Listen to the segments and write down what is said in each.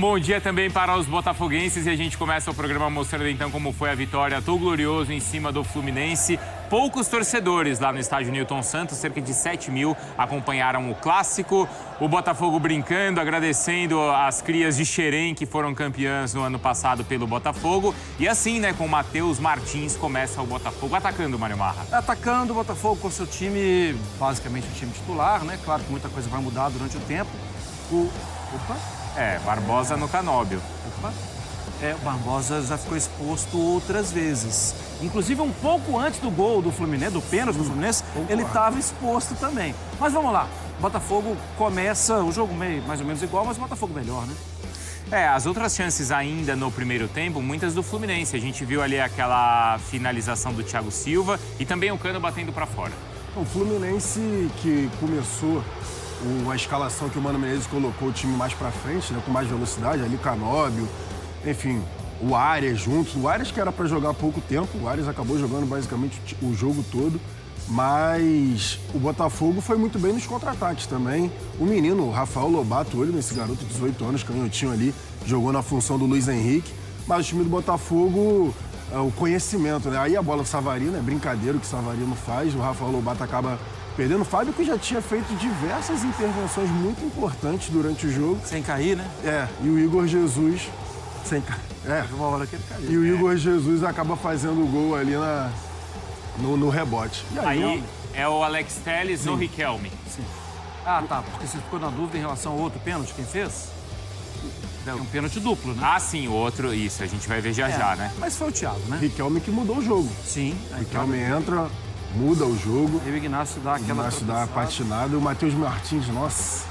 Bom dia também para os botafoguenses e a gente começa o programa mostrando então como foi a vitória do Glorioso em cima do Fluminense. Poucos torcedores lá no estádio Newton Santos, cerca de 7 mil, acompanharam o clássico. O Botafogo brincando, agradecendo as crias de Xerém que foram campeãs no ano passado pelo Botafogo. E assim, né, com o Matheus Martins começa o Botafogo atacando o Mário Marra. Atacando o Botafogo com seu time, basicamente o time titular, né? Claro que muita coisa vai mudar durante o tempo. Barbosa no Canóbio. O Barbosa já ficou exposto outras vezes. Inclusive, um pouco antes do gol do Fluminense, do pênalti do Fluminense, ele estava exposto também. Mas vamos lá. O Botafogo começa o jogo meio mais ou menos igual, mas o Botafogo melhor, né? As outras chances ainda no primeiro tempo, muitas do Fluminense. A gente viu ali aquela finalização do Thiago Silva e também o Cano batendo para fora. O Fluminense que começou a escalação que o Mano Menezes colocou o time mais pra frente, né, com mais velocidade, ali Canóbio, enfim, o Arias juntos. O Arias que era pra jogar há pouco tempo, o Arias acabou jogando basicamente o jogo todo, mas o Botafogo foi muito bem nos contra-ataques também. O menino, o Rafael Lobato, olho nesse garoto de 18 anos, canhotinho ali, jogou na função do Luiz Henrique, mas o time do Botafogo, o conhecimento, né? Aí a bola do Savarino, é brincadeira o que o Savarino faz, o Rafael Lobato acaba perdendo. O Fábio, que já tinha feito diversas intervenções muito importantes durante o jogo. Sem cair, né? E o Igor Jesus... Sem cair. Uma hora que ele caiu. E o Igor Jesus acaba fazendo o gol ali no rebote. E aí é o Alex Telles ou o Riquelme? Sim. Ah, tá. Porque você ficou na dúvida em relação ao outro pênalti, quem fez? É um pênalti duplo, né? Ah, sim, o outro, isso. A gente vai ver já, né? Mas foi o Thiago, né? Riquelme que mudou o jogo. Sim. Riquelme entra, muda o jogo. E o Ignacio dá aquela... O Ignacio dá a patinada. E o Matheus Martins, nossa...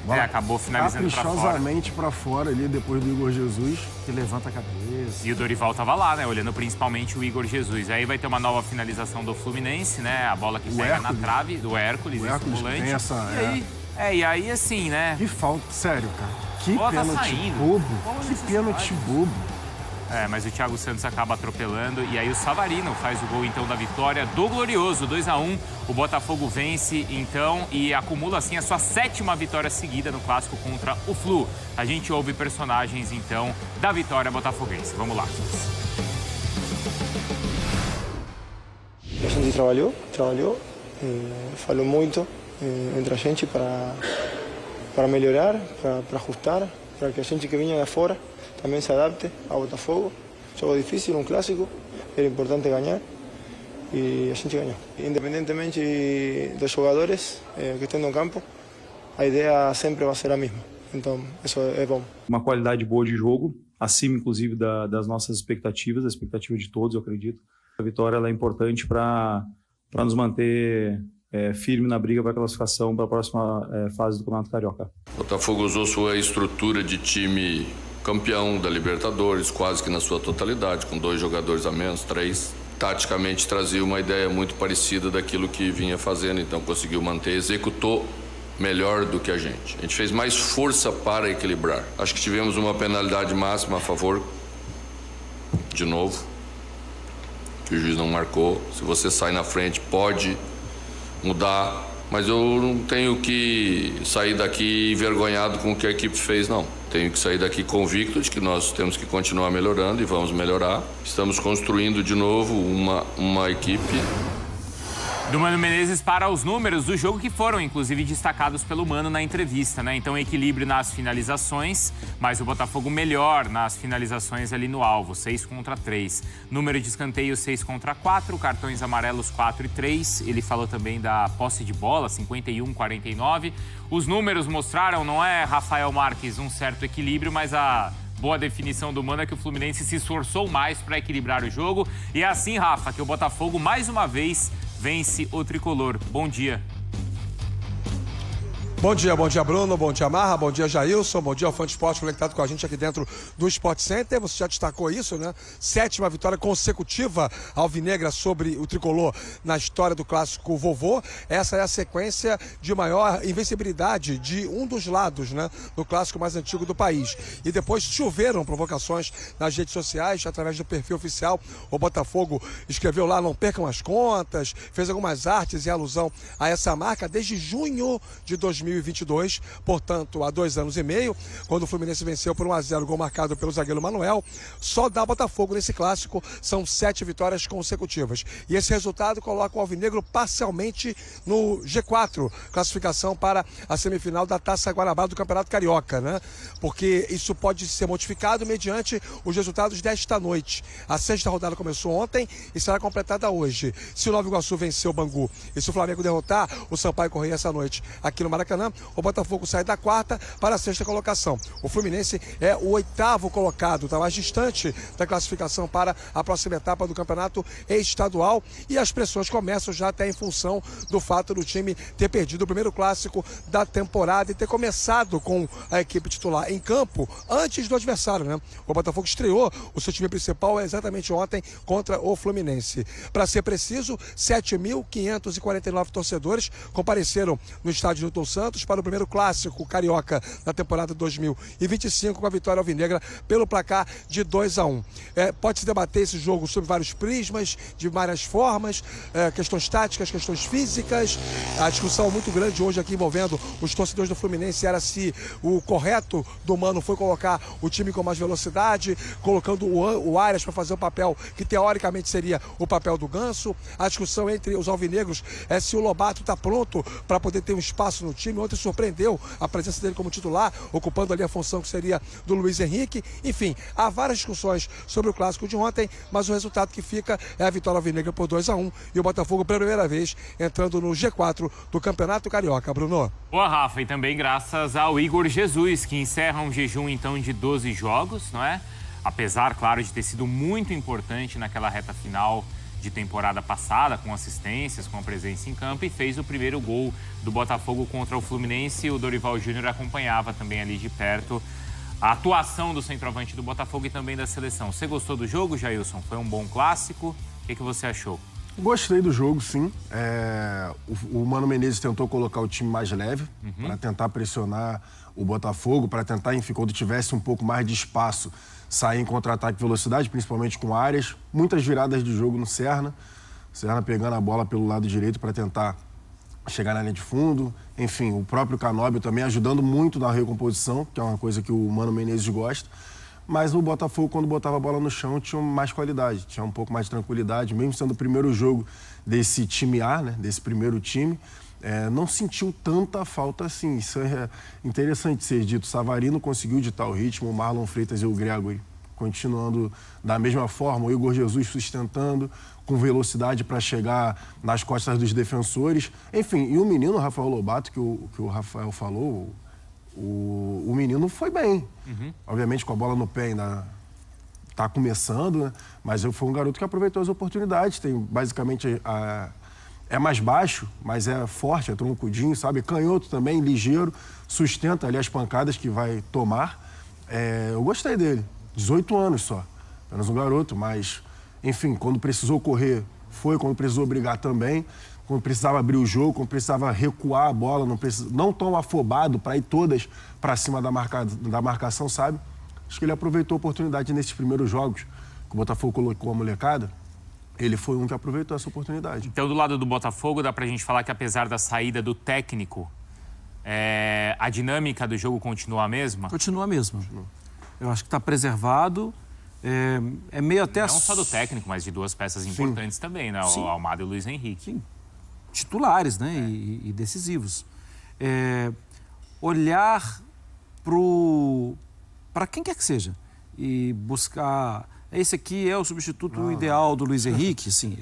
acabou finalizando pra fora. Caprichosamente pra fora ali, depois do Igor Jesus. Que levanta a cabeça. E o Dorival tava lá, né? Olhando principalmente o Igor Jesus. Aí vai ter uma nova finalização do Fluminense, né? A bola que pega na trave do Hércules, esse volante. Tem essa, e aí assim, né? Que falta, sério, cara. Que bola pênalti tá bobo. Que pênalti bobo. Mas o Thiago Santos acaba atropelando e aí o Savarino faz o gol então da vitória do Glorioso, 2-1. O Botafogo vence então e acumula assim a sua 7ª vitória seguida no clássico contra o Flu. A gente ouve personagens então da vitória botafoguense. Vamos lá. A gente trabalhou, falou muito entre a gente para melhorar, para ajustar, para que a gente que vinha de fora também se adapte ao Botafogo. Jogo difícil, um clássico, era importante ganhar e a gente ganhou. Independentemente dos jogadores que estão no campo, a ideia sempre vai ser a mesma, então isso é bom. Uma qualidade boa de jogo, acima inclusive das nossas expectativas, a expectativa de todos, eu acredito. A vitória ela é importante para nos manter firme na briga para a classificação para a próxima fase do Campeonato Carioca. O Botafogo usou sua estrutura de time campeão da Libertadores, quase que na sua totalidade, com 2 jogadores a menos, 3. Taticamente trazia uma ideia muito parecida daquilo que vinha fazendo, então conseguiu manter, executou melhor do que a gente. A gente fez mais força para equilibrar. Acho que tivemos uma penalidade máxima a favor, de novo, que o juiz não marcou. Se você sai na frente, pode mudar, mas eu não tenho que sair daqui envergonhado com o que a equipe fez, não. Tenho que sair daqui convicto de que nós temos que continuar melhorando e vamos melhorar. Estamos construindo de novo uma equipe. Do Mano Menezes para os números do jogo que foram, inclusive, destacados pelo Mano na entrevista, né? Então, equilíbrio nas finalizações, mas o Botafogo melhor nas finalizações ali no alvo, 6-3. Número de escanteios, 6-4, cartões amarelos, 4 e 3. Ele falou também da posse de bola, 51-49. Os números mostraram, não é, Rafael Marques, um certo equilíbrio, mas a boa definição do Mano é que o Fluminense se esforçou mais para equilibrar o jogo. E é assim, Rafa, que o Botafogo, mais uma vez, vence o tricolor. Bom dia. Bom dia Bruno, bom dia Marra, bom dia Jailson, bom dia ao Fã de Esporte conectado com a gente aqui dentro do Sport Center. Você já destacou isso, né? 7ª vitória consecutiva alvinegra sobre o tricolor na história do clássico vovô. Essa é a sequência de maior invencibilidade de um dos lados, né? Do clássico mais antigo do país. E depois choveram provocações nas redes sociais, através do perfil oficial. O Botafogo escreveu lá, não percam as contas, fez algumas artes em alusão a essa marca desde junho de 2020. 2022, portanto, há 2 anos e meio, quando o Fluminense venceu por 1-0, gol marcado pelo zagueiro Manuel. Só dá Botafogo nesse clássico, são 7 vitórias consecutivas. E esse resultado coloca o alvinegro parcialmente no G4, classificação para a semifinal da Taça Guanabara do Campeonato Carioca, né? Porque isso pode ser modificado mediante os resultados desta noite. A 6ª rodada começou ontem e será completada hoje. Se o Nova Iguaçu vencer o Bangu e se o Flamengo derrotar o Sampaio Corrêa essa noite aqui no Maracanã, o Botafogo sai da 4ª para a 6ª colocação. O Fluminense é o 8º colocado, está mais distante da classificação para a próxima etapa do campeonato estadual, e as pressões começam já até em função do fato do time ter perdido o primeiro clássico da temporada e ter começado com a equipe titular em campo antes do adversário, né? O Botafogo estreou o seu time principal exatamente ontem contra o Fluminense. Para ser preciso, 7.549 torcedores compareceram no estádio Newton Santos para o primeiro clássico carioca da temporada 2025, com a vitória alvinegra pelo placar de 2-1. Pode-se debater esse jogo sob vários prismas, de várias formas, questões táticas, questões físicas. A discussão muito grande hoje aqui envolvendo os torcedores do Fluminense era se o correto do Mano foi colocar o time com mais velocidade, colocando o Arias para fazer o papel que teoricamente seria o papel do Ganso. A discussão entre os alvinegros é se o Lobato está pronto para poder ter um espaço no time. Ontem surpreendeu a presença dele como titular, ocupando ali a função que seria do Luiz Henrique. Enfim, há várias discussões sobre o clássico de ontem, mas o resultado que fica é a vitória alvinegra por 2-1 e o Botafogo pela primeira vez entrando no G4 do Campeonato Carioca. Bruno. Boa, Rafa, e também graças ao Igor Jesus, que encerra um jejum então de 12 jogos, não é? Apesar, claro, de ter sido muito importante naquela reta final de temporada passada, com assistências, com a presença em campo, e fez o primeiro gol do Botafogo contra o Fluminense. O Dorival Júnior acompanhava também ali de perto a atuação do centroavante do Botafogo e também da seleção. Você gostou do jogo, Jailson? Foi um bom clássico? O que você achou? Gostei do jogo, sim. O Mano Menezes tentou colocar o time mais leve para tentar pressionar o Botafogo, para tentar, enfim, quando tivesse um pouco mais de espaço, sair em contra-ataque e velocidade, principalmente com áreas. Muitas viradas de jogo no Serna. Serna pegando a bola pelo lado direito para tentar chegar na linha de fundo. Enfim, o próprio Canóbio também ajudando muito na recomposição, que é uma coisa que o Mano Menezes gosta. Mas o Botafogo, quando botava a bola no chão, tinha mais qualidade, tinha um pouco mais de tranquilidade. Mesmo sendo o primeiro jogo desse time A, né, desse primeiro time, não sentiu tanta falta assim. Isso é interessante ser dito. Savarino conseguiu ditar o ritmo, o Marlon Freitas e o Gregory continuando da mesma forma, o Igor Jesus sustentando, com velocidade para chegar nas costas dos defensores. Enfim, e o menino, o Rafael Lobato, que o Rafael falou, o menino foi bem. Obviamente, com a bola no pé ainda está começando, né? Mas foi um garoto que aproveitou as oportunidades. Tem basicamente é mais baixo, mas é forte, é troncudinho, sabe? Canhoto também, ligeiro, sustenta ali as pancadas que vai tomar. Eu gostei dele. 18 anos só. Apenas um garoto, mas, enfim, quando precisou correr, foi. Quando precisou brigar também. Quando precisava abrir o jogo, quando precisava recuar a bola, não tão afobado para ir todas para cima da marcação, sabe? Acho que ele aproveitou a oportunidade nesses primeiros jogos que o Botafogo colocou a molecada. Ele foi um que aproveitou essa oportunidade. Então, do lado do Botafogo, dá pra gente falar que apesar da saída do técnico, a dinâmica do jogo continua a mesma? Continua a mesma. Eu acho que está preservado. É meio até... Não só do técnico, mas de duas peças importantes também, né? O Almada e o Luiz Henrique. Sim. Titulares, né? E decisivos. Olhar para quem quer que seja e buscar... Esse aqui é o substituto ideal do Luiz Henrique, assim,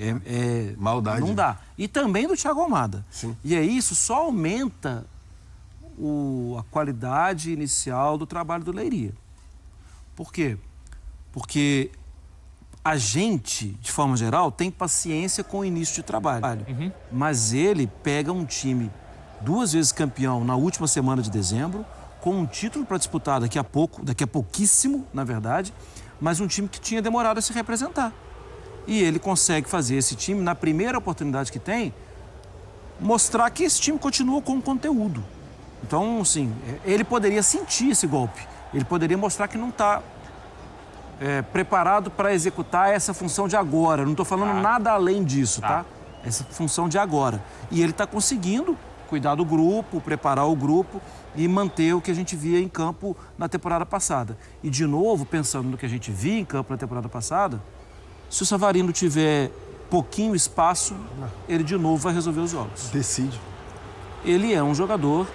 maldade. Não dá. E também do Thiago Almada. Sim. E aí isso só aumenta a qualidade inicial do trabalho do Leiria. Por quê? Porque a gente, de forma geral, tem paciência com o início de trabalho. Mas ele pega um time 2 vezes campeão na última semana de dezembro, com um título para disputar daqui a pouquíssimo, na verdade, mas um time que tinha demorado a se representar. E ele consegue fazer esse time, na primeira oportunidade que tem, mostrar que esse time continua com conteúdo. Então, assim, ele poderia sentir esse golpe. Ele poderia mostrar que não está preparado para executar essa função de agora. Não estou falando nada além disso, tá? Essa função de agora. E ele está conseguindo, cuidar do grupo, preparar o grupo e manter o que a gente via em campo na temporada passada. E, de novo, pensando no que a gente via em campo na temporada passada, se o Savarino tiver pouquinho espaço, ele de novo vai resolver os jogos. Decide. Ele é um jogador,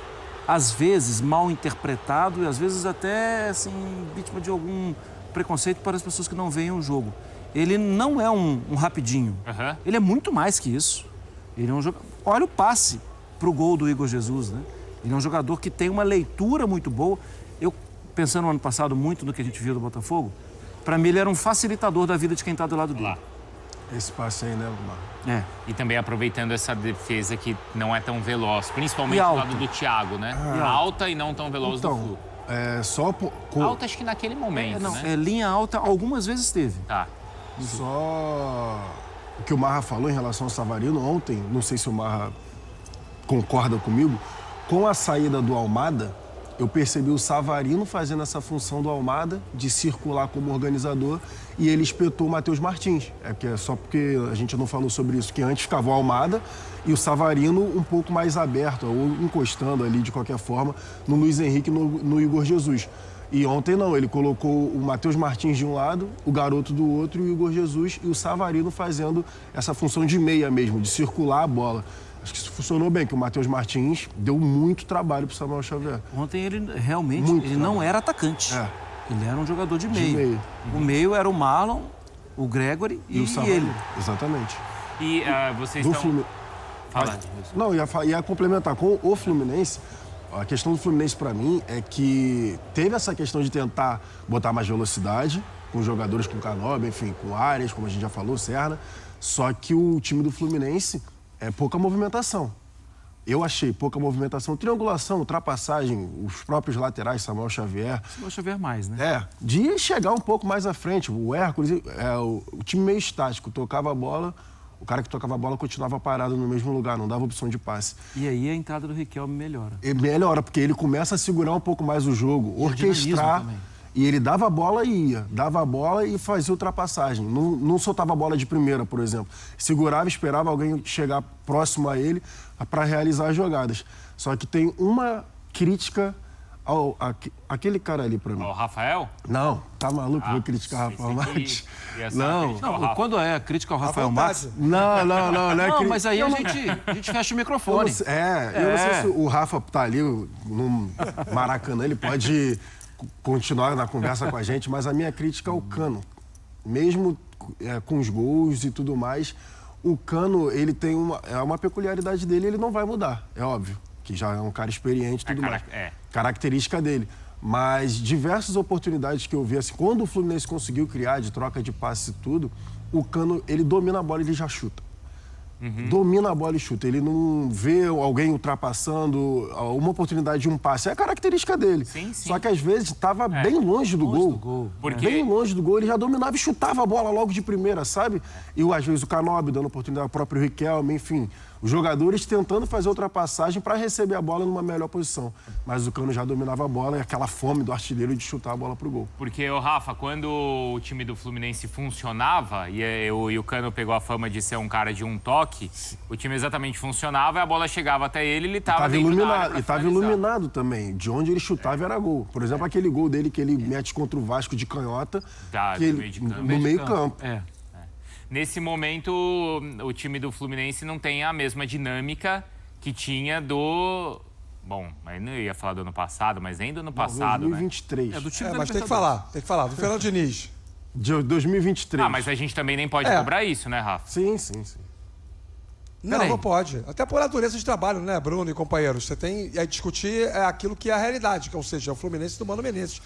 às vezes, mal interpretado e às vezes até, assim, vítima de algum preconceito para as pessoas que não veem o jogo. Ele não é um rapidinho. Uhum. Ele é muito mais que isso. Ele é um jogador... Olha o passe para o gol do Igor Jesus, né? Ele é um jogador que tem uma leitura muito boa. Eu, pensando no ano passado muito no que a gente viu do Botafogo, para mim ele era um facilitador da vida de quem está do lado dele. Lá. Esse passe aí, né, Marcos? E também aproveitando essa defesa que não é tão veloz, principalmente do lado do Thiago, né? Alta e não tão veloz do Flu. Alta acho que naquele momento, né? Linha alta algumas vezes teve. Tá. Só o que o Marra falou em relação ao Savarino ontem, não sei se o Marra concorda comigo, com a saída do Almada, eu percebi o Savarino fazendo essa função do Almada, de circular como organizador, e ele espetou o Matheus Martins. Só porque a gente não falou sobre isso, que antes ficava o Almada e o Savarino um pouco mais aberto, ou encostando ali de qualquer forma, no Luiz Henrique e no Igor Jesus. E ontem não, ele colocou o Matheus Martins de um lado, o Garoto do outro e o Igor Jesus, e o Savarino fazendo essa função de meia mesmo, de circular a bola. Acho que isso funcionou bem, que o Matheus Martins deu muito trabalho para o Samuel Xavier. Ontem ele realmente não era atacante. Ele era um jogador de meio. O meio era o Marlon, o Gregory e o ele. Exatamente. E vocês estão... Fala. Não, ia complementar com o Fluminense. A questão do Fluminense, para mim, é que teve essa questão de tentar botar mais velocidade com jogadores com Canóbio, enfim, com Arias, como a gente já falou, Serna. Só que o time do Fluminense é pouca movimentação. Eu achei pouca movimentação, triangulação, ultrapassagem, os próprios laterais, Samuel Xavier. Samuel Xavier mais, né? De chegar um pouco mais à frente. O Hércules, o time meio estático, tocava a bola, o cara que tocava a bola continuava parado no mesmo lugar, não dava opção de passe. E aí a entrada do Riquelme melhora. Melhora, porque ele começa a segurar um pouco mais o jogo, orquestrar. E ele dava a bola e ia. Dava a bola e fazia ultrapassagem. Não soltava a bola de primeira, por exemplo. Segurava, esperava alguém chegar próximo a ele para realizar as jogadas. Só que tem uma crítica aquele cara ali para mim. O Rafael? Não, tá maluco? Vou criticar o Rafael Martins. Não, quando é a crítica ao Rafael Martins... Não, mas aí a gente fecha o microfone. Eu não sei se o Rafa tá ali no Maracanã, ele pode continuar na conversa com a gente, mas a minha crítica é o Cano. Mesmo com os gols e tudo mais, o Cano, ele tem uma peculiaridade dele, ele não vai mudar, é óbvio, que já é um cara experiente e tudo mais. Característica dele. Mas diversas oportunidades que eu vi, assim, quando o Fluminense conseguiu criar de troca de passe e tudo, o Cano, ele domina a bola e ele já chuta. Domina a bola e chuta. Ele não vê alguém ultrapassando uma oportunidade de um passe. É a característica dele. Sim. Só que às vezes estava bem longe do gol. Bem longe do gol. Ele já dominava e chutava a bola logo de primeira, sabe? E às vezes o Canóbio dando oportunidade, o próprio Riquelme, enfim. Os jogadores tentando fazer ultrapassagem para receber a bola numa melhor posição. Mas o Cano já dominava a bola e aquela fome do artilheiro de chutar a bola pro gol. Porque, Rafa, quando o time do Fluminense funcionava, e o Cano pegou a fama de ser um cara de um toque, o time exatamente funcionava, a bola chegava até ele e ele estava dentro da área. E estava iluminado também. De onde ele chutava era gol. Por exemplo, aquele gol dele que ele mete contra o Vasco de canhota, no meio campo. Nesse momento, o time do Fluminense não tem a mesma dinâmica que tinha do... Bom, eu não ia falar do ano passado, mas nem do ano passado, 2023. né? Do time mas tem que falar, do Fernando Diniz. De 2023. Mas a gente também nem pode cobrar isso, né, Rafa? Sim. Não pode. Até por natureza de trabalho, né, Bruno e companheiros? Você tem a discutir aquilo que é a realidade, ou seja, é o Fluminense do Mano Menezes.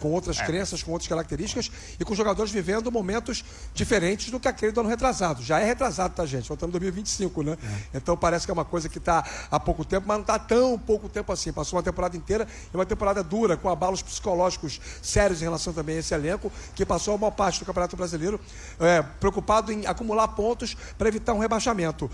Com outras crenças, com outras características e com jogadores vivendo momentos diferentes do que aquele do ano retrasado. Já é retrasado, tá, gente? Estamos em 2025, né? Então parece que é uma coisa que está há pouco tempo, mas não está tão pouco tempo assim. Passou uma temporada inteira e uma temporada dura, com abalos psicológicos sérios em relação também a esse elenco, que passou a maior parte do Campeonato Brasileiro preocupado em acumular pontos para evitar um rebaixamento.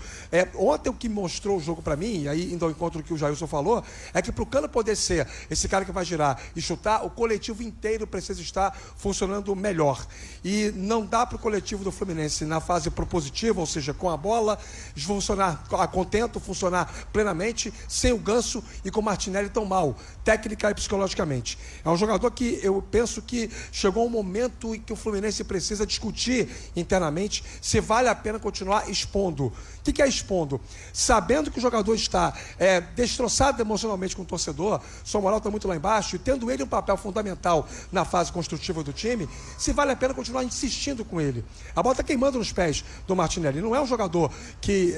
Ontem o que mostrou o jogo para mim, e aí indo ao encontro do que o Jailson falou, é que para o Cano poder ser esse cara que vai girar e chutar, o coletivo inteiro precisa estar funcionando melhor. E não dá para o coletivo do Fluminense, na fase propositiva, ou seja, com a bola, funcionar a contento, funcionar plenamente, sem o Ganso e com o Martinelli tão mal, técnica e psicologicamente. É um jogador que eu penso que chegou um momento em que o Fluminense precisa discutir internamente se vale a pena continuar expondo. O que é expondo? Sabendo que o jogador está destroçado emocionalmente com o torcedor, sua moral está muito lá embaixo, e tendo ele um papel fundamental na fase construtiva do time, se vale a pena continuar insistindo com ele. A bola está queimando nos pés do Martinelli. Não é um jogador que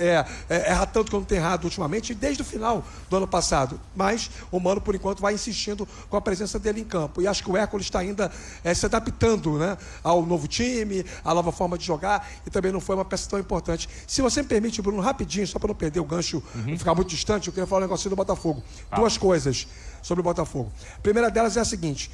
erra tanto quanto tem errado ultimamente, desde o final do ano passado. Mas o Mano, por enquanto, vai insistindo com a presença dele em campo. E acho que o Hércules está ainda se adaptando, né, ao novo time, à nova forma de jogar, e também não foi uma peça tão importante. Se você me permite, Bruno, rapidinho, só para não perder o gancho, não ficar muito distante, eu queria falar um negocinho do Botafogo. Duas coisas sobre o Botafogo. A primeira delas é a seguinte,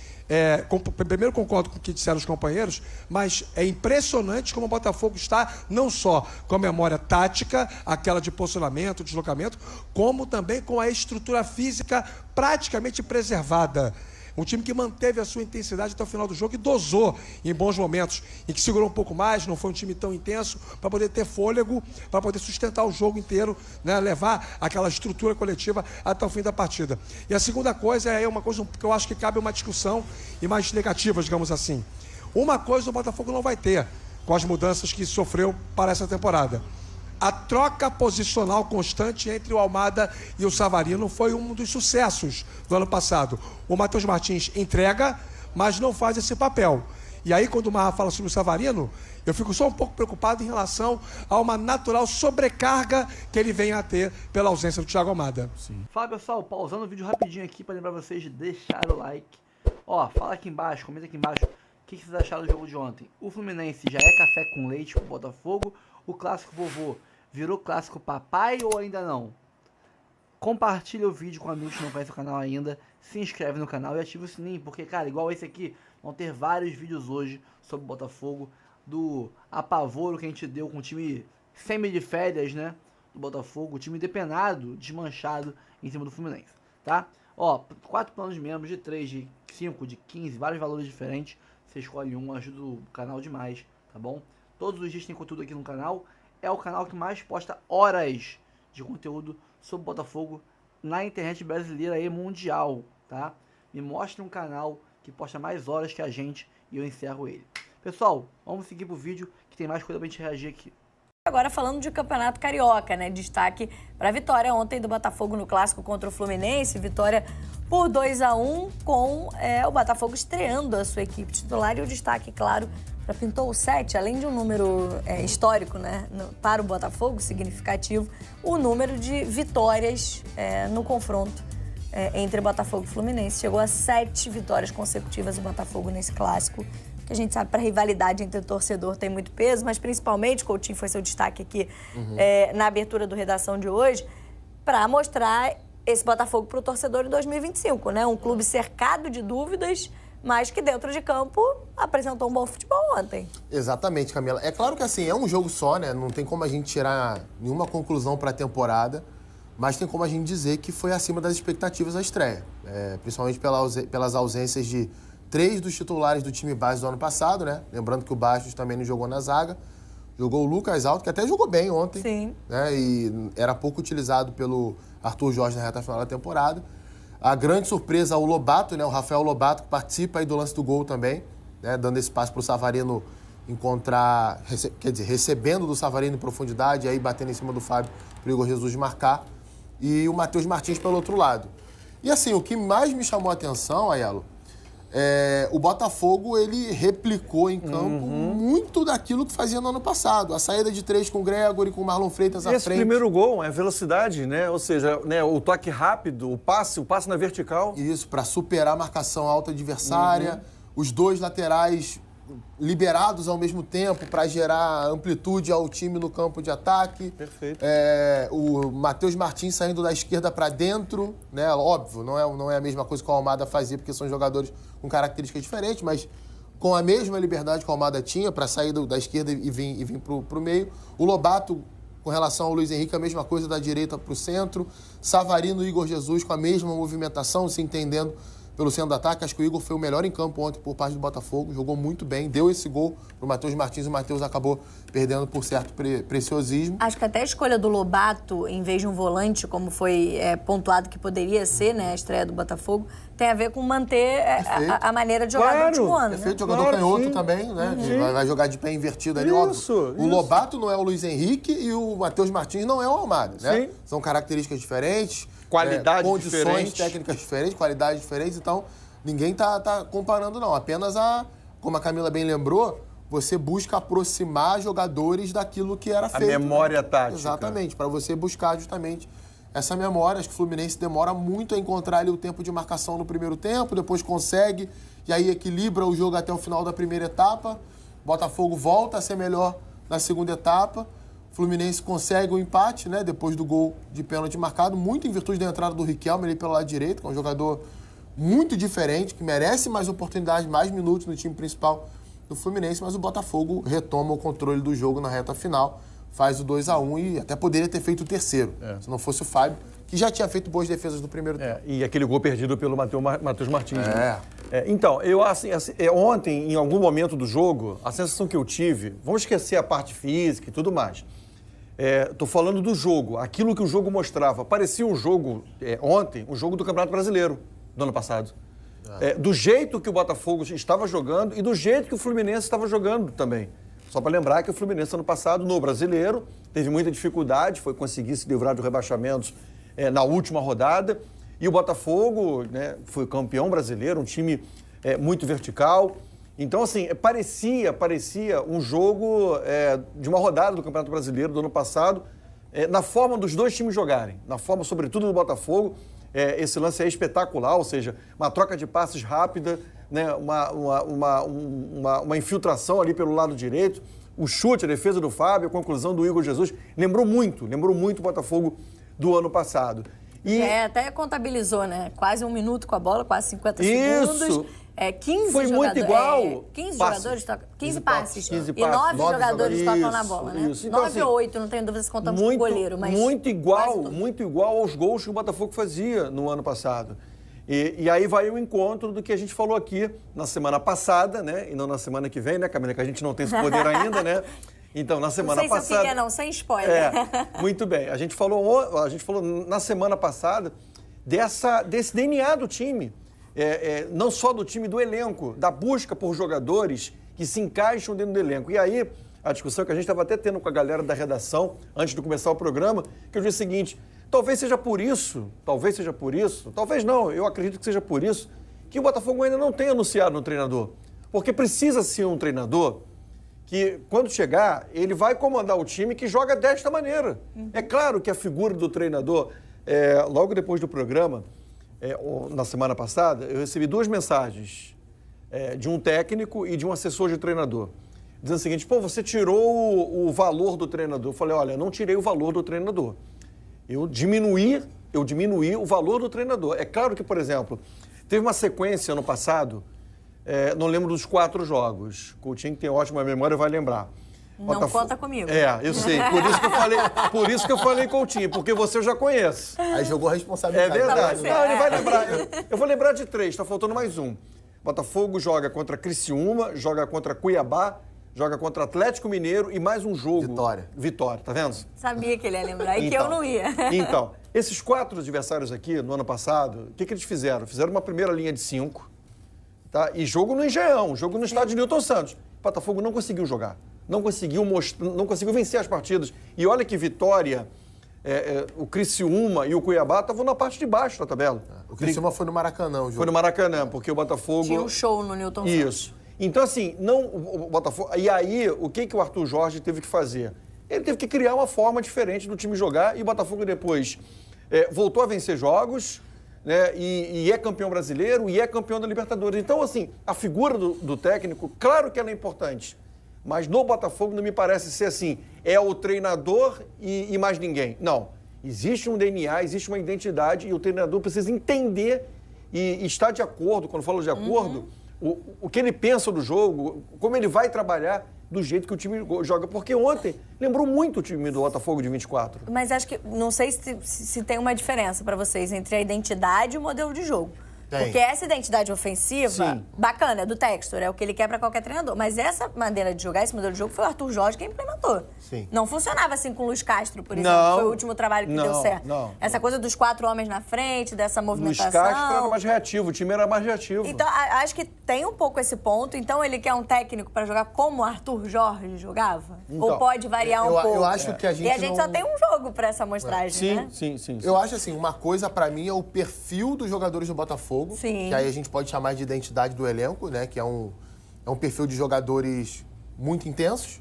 primeiro concordo com o que disseram os companheiros, mas é impressionante como o Botafogo está não só com a memória tática, aquela de posicionamento, deslocamento, como também com a estrutura física praticamente preservada. Um time que manteve a sua intensidade até o final do jogo e dosou em bons momentos, em que segurou um pouco mais, não foi um time tão intenso, para poder ter fôlego, para poder sustentar o jogo inteiro, né, levar aquela estrutura coletiva até o fim da partida. E a segunda coisa é uma coisa que eu acho que cabe uma discussão e mais negativa, digamos assim. Uma coisa o Botafogo não vai ter com as mudanças que sofreu para essa temporada. A troca posicional constante entre o Almada e o Savarino foi um dos sucessos do ano passado. O Matheus Martins entrega, mas não faz esse papel. E aí, quando o Marra fala sobre o Savarino, eu fico só um pouco preocupado em relação a uma natural sobrecarga que ele venha a ter pela ausência do Thiago Almada. Sim. Fala, pessoal, pausando o vídeo rapidinho aqui para lembrar vocês de deixar o like. Ó, fala aqui embaixo, comenta aqui embaixo o que vocês acharam do jogo de ontem. O Fluminense já é café com leite pro Botafogo? O clássico vovô virou clássico papai ou ainda não? Compartilha o vídeo com amigos que não conhecem o canal ainda. Se inscreve no canal e ativa o sininho, porque, cara, igual esse aqui, vão ter vários vídeos hoje sobre o Botafogo, do apavoro que a gente deu com o time semi de férias, né, do Botafogo, o time depenado, desmanchado em cima do Fluminense, tá? Ó, 4 planos de membros, de 3, de 5, de 15, vários valores diferentes. Você escolhe um, ajuda o canal demais, tá bom? Todos os dias tem conteúdo aqui no canal. É o canal que mais posta horas de conteúdo sobre Botafogo na internet brasileira e mundial, tá? Me mostre um canal que posta mais horas que a gente e eu encerro ele. Pessoal, vamos seguir pro vídeo que tem mais coisa pra gente reagir aqui. Agora falando de Campeonato Carioca, né? Destaque para a vitória ontem do Botafogo no Clássico contra o Fluminense. Vitória por 2-1 com o Botafogo estreando a sua equipe titular. E o destaque, claro, para Pintou o 7, além de um número histórico, né, para o Botafogo, significativo, o número de vitórias no confronto entre Botafogo e Fluminense. Chegou a 7 vitórias consecutivas o Botafogo nesse clássico, que a gente sabe para a rivalidade entre o torcedor tem muito peso, mas principalmente, Coutinho foi seu destaque aqui na abertura do Redação de hoje, para mostrar esse Botafogo para o torcedor em 2025, né? Um clube cercado de dúvidas, mas que dentro de campo apresentou um bom futebol ontem. Exatamente, Camila. É claro que assim, é um jogo só, né? Não tem como a gente tirar nenhuma conclusão para a temporada, mas tem como a gente dizer que foi acima das expectativas a estreia. Principalmente pelas ausências de 3 dos titulares do time base do ano passado, né? Lembrando que o Bastos também não jogou na zaga. Jogou o Lucas Alto, que até jogou bem ontem. Sim. Né? E era pouco utilizado pelo Arthur Jorge na reta final da temporada. A grande surpresa, o Lobato, né? O Rafael Lobato, que participa aí do lance do gol também, né? Dando esse passe para o Savarino encontrar, recebendo do Savarino em profundidade, aí batendo em cima do Fábio para o Igor Jesus marcar. E o Matheus Martins pelo outro lado. E assim, o que mais me chamou a atenção, Aiello, o Botafogo, ele replicou em campo muito daquilo que fazia no ano passado. A saída de 3 com o Gregory, com o Marlon Freitas à frente. Esse primeiro gol é velocidade, né? Ou seja, né, o toque rápido, o passe na vertical. Isso, para superar a marcação alta adversária. Os 2 laterais liberados ao mesmo tempo para gerar amplitude ao time no campo de ataque. Perfeito. O Matheus Martins saindo da esquerda para dentro, né? Óbvio, não é a mesma coisa que o Almada fazia, porque são jogadores com características diferentes, mas com a mesma liberdade que o Almada tinha para sair da esquerda e vir pro meio. O Lobato Com relação ao Luiz Henrique, a mesma coisa da direita para o centro. Savarino e Igor Jesus com a mesma movimentação, se entendendo pelo centro do ataque. Acho que o Igor foi o melhor em campo ontem por parte do Botafogo. Jogou muito bem, deu esse gol pro Matheus Martins. E o Matheus acabou perdendo por certo preciosismo. Acho que até a escolha do Lobato, em vez de um volante, como foi pontuado que poderia ser, né, a estreia do Botafogo, tem a ver com manter a maneira de jogar do último ano. Perfeito, né? jogador canhoto também, né? Vai jogar de pé invertido ali. Óbvio. O Lobato não é o Luiz Henrique e o Matheus Martins não é o Almada, né? São características diferentes. Qualidade condições diferente. técnicas diferentes, qualidades diferentes, então ninguém tá comparando, não. Apenas, como a Camila bem lembrou, você busca aproximar jogadores daquilo que era feito. A memória tática. Exatamente, para você buscar justamente essa memória. Acho que o Fluminense demora muito a encontrar ali o tempo de marcação no primeiro tempo, depois consegue, e aí equilibra o jogo até o final da primeira etapa. Botafogo volta a ser melhor na segunda etapa. Fluminense consegue o empate, né, depois do gol de pênalti marcado, muito em virtude da entrada do Riquelme ali pelo lado direito, que é um jogador muito diferente, que merece mais oportunidades, mais minutos no time principal do Fluminense, mas o Botafogo retoma o controle do jogo na reta final, faz o 2-1 e até poderia ter feito o terceiro, se não fosse o Fábio, que já tinha feito boas defesas no primeiro tempo. E aquele gol perdido pelo Matheus Martins. Né? Então, eu ontem, em algum momento do jogo, a sensação que eu tive, vamos esquecer a parte física e tudo mais, tô falando do jogo, aquilo que o jogo mostrava. Parecia um jogo, ontem, um jogo do Campeonato Brasileiro do ano passado. Do jeito que o Botafogo estava jogando e do jeito que o Fluminense estava jogando também. Só para lembrar que o Fluminense, ano passado, no Brasileiro, teve muita dificuldade, foi conseguir se livrar dos rebaixamentos na última rodada. E o Botafogo, né, foi campeão brasileiro, um time muito vertical. Então, assim, parecia um jogo de uma rodada do Campeonato Brasileiro do ano passado, na forma dos dois times jogarem, na forma, sobretudo, do Botafogo. Esse lance é espetacular, ou seja, uma troca de passes rápida, né, uma infiltração ali pelo lado direito, o chute, a defesa do Fábio, a conclusão do Igor Jesus. Lembrou muito o Botafogo do ano passado. E até contabilizou, né? Quase 1 minuto com a bola, quase 50 segundos. 15 foi muito igual. 15 passes. jogadores tocam. 15 passes. 15 e 9 jogadores tocam na bola, né? Isso. Então, 9 ou 8, não tenho dúvida se contamos com o goleiro, mas. Muito igual aos gols que o Botafogo fazia no ano passado. E aí vai o encontro do que a gente falou aqui na semana passada, né? E não na semana que vem, né, Camila? Que a gente não tem esse poder ainda, né? Então, na semana passada... Não sei se eu queria, não, sem spoiler. Muito bem. A gente falou na semana passada desse DNA do time. Não só do time, do elenco, da busca por jogadores que se encaixam dentro do elenco. E aí, a discussão que a gente estava até tendo com a galera da redação, antes de começar o programa, que eu disse o seguinte, talvez seja por isso, talvez não, eu acredito que seja por isso, que o Botafogo ainda não tenha anunciado um treinador. Porque precisa ser um treinador que, quando chegar, ele vai comandar o time que joga desta maneira. É claro que a figura do treinador, logo depois do programa, na semana passada, eu recebi 2 mensagens de um técnico e de um assessor de treinador, dizendo o seguinte, você tirou o valor do treinador. Eu falei, olha, eu não tirei o valor do treinador. Eu diminuí o valor do treinador. É claro que, por exemplo, teve uma sequência ano passado, não lembro dos 4 jogos. O Coutinho, que tem ótima memória, vai lembrar. Não conta comigo. Eu sei. Por isso que eu falei Coutinho, porque você eu já conhece. Aí jogou a responsabilidade. É verdade. Não, ele vai lembrar. Eu vou lembrar de 3, tá faltando mais um. Botafogo joga contra Criciúma, joga contra Cuiabá, joga contra Atlético Mineiro e mais um jogo. Vitória, tá vendo? Sabia que ele ia lembrar e que eu não ia. Então, esses 4 adversários aqui, no ano passado, o que eles fizeram? Fizeram uma primeira linha de 5, tá? E jogo no Engenhão, jogo no estádio Newton Santos. O Botafogo não conseguiu jogar, não conseguiu vencer as partidas. E olha que Vitória, o Criciúma e o Cuiabá estavam na parte de baixo da tabela. O Criciúma foi no Maracanã, o jogo. Foi no Maracanã, porque o Botafogo... Tinha um show no Newton Santos. Isso. Então, assim, o Botafogo... E aí, o que o Arthur Jorge teve que fazer? Ele teve que criar uma forma diferente do time jogar e o Botafogo depois voltou a vencer jogos, né, e é campeão brasileiro e é campeão da Libertadores. Então, assim, a figura do técnico, claro que ela é importante, mas no Botafogo não me parece ser assim, é o treinador e mais ninguém. Não. Existe um DNA, existe uma identidade e o treinador precisa entender e estar de acordo, quando falo de acordo, o que ele pensa do jogo, como ele vai trabalhar do jeito que o time joga. Porque ontem lembrou muito o time do Botafogo de 24. Mas acho que, não sei se tem uma diferença para vocês entre a identidade e o modelo de jogo. Tem. Porque essa identidade ofensiva, Sim. bacana, é do Textor, é o que ele quer para qualquer treinador. Mas essa maneira de jogar, esse modelo de jogo, foi o Arthur Jorge quem implementou. Sim. Não funcionava assim com o Luiz Castro, por exemplo. Não. Foi o último trabalho que deu certo. Não. Essa coisa dos 4 homens na frente, dessa Luiz movimentação. Castro era mais reativo, o time era mais reativo. Então, acho que tem um pouco esse ponto. Então, ele quer um técnico para jogar como o Arthur Jorge jogava? Então, Ou pode variar um pouco? Eu acho que a gente E a gente não... só tem um jogo para essa amostragem, né? Sim. Eu acho assim, uma coisa pra mim é o perfil dos jogadores do Botafogo, Sim. que aí a gente pode chamar de identidade do elenco, né? Que é um perfil de jogadores muito intensos,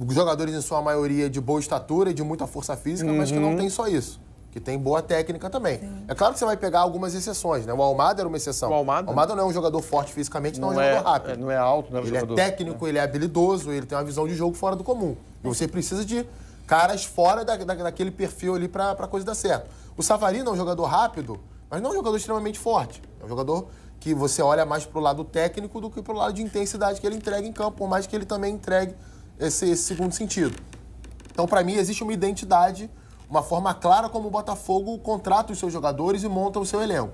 jogadores em sua maioria de boa estatura e de muita força física, mas que não tem só isso, que tem boa técnica também. Sim. É claro que você vai pegar algumas exceções, né? O Almada era uma exceção. O Almada não é um jogador forte fisicamente, não é um jogador rápido. Não é alto, não é um ele jogador. É técnico, ele é habilidoso, ele tem uma visão de jogo fora do comum. E você precisa de caras fora daquele perfil ali pra coisa dar certo. O Savarino é um jogador rápido, mas não é um jogador extremamente forte. É um jogador que você olha mais pro lado técnico do que pro lado de intensidade que ele entrega em campo, por mais que ele também entregue esse segundo sentido. Então, para mim, existe uma identidade, uma forma clara como o Botafogo contrata os seus jogadores e monta o seu elenco.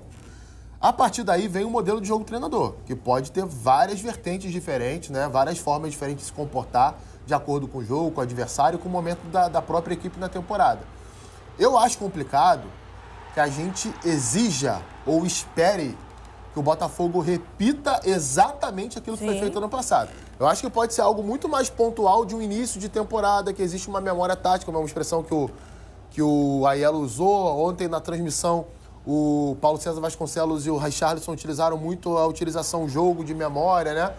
A partir daí vem o modelo de jogo do treinador, que pode ter várias vertentes diferentes, né? Várias formas diferentes de se comportar de acordo com o jogo, com o adversário, com o momento da própria equipe na temporada. Eu acho complicado que a gente exija ou espere que o Botafogo repita exatamente aquilo que foi feito ano passado. Eu acho que pode ser algo muito mais pontual de um início de temporada, que existe uma memória tática, uma expressão que o Aiello usou. Ontem na transmissão, o Paulo César Vasconcelos e o Richarlison utilizaram muito a utilização jogo de memória, né?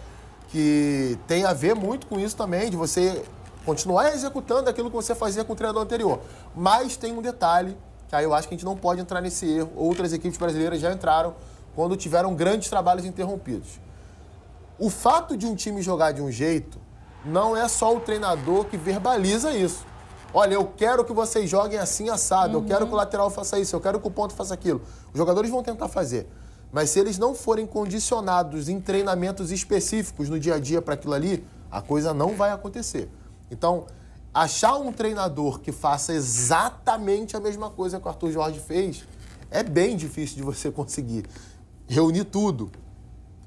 Que tem a ver muito com isso também, de você continuar executando aquilo que você fazia com o treinador anterior. Mas tem um detalhe, que aí eu acho que a gente não pode entrar nesse erro. Outras equipes brasileiras já entraram quando tiveram grandes trabalhos interrompidos. O fato de um time jogar de um jeito não é só o treinador que verbaliza isso. Olha, eu quero que vocês joguem assim assado, eu quero que o lateral faça isso, eu quero que o ponto faça aquilo. Os jogadores vão tentar fazer. Mas se eles não forem condicionados em treinamentos específicos no dia a dia para aquilo ali, a coisa não vai acontecer. Então, achar um treinador que faça exatamente a mesma coisa que o Arthur Jorge fez é bem difícil de você conseguir. Reunir tudo.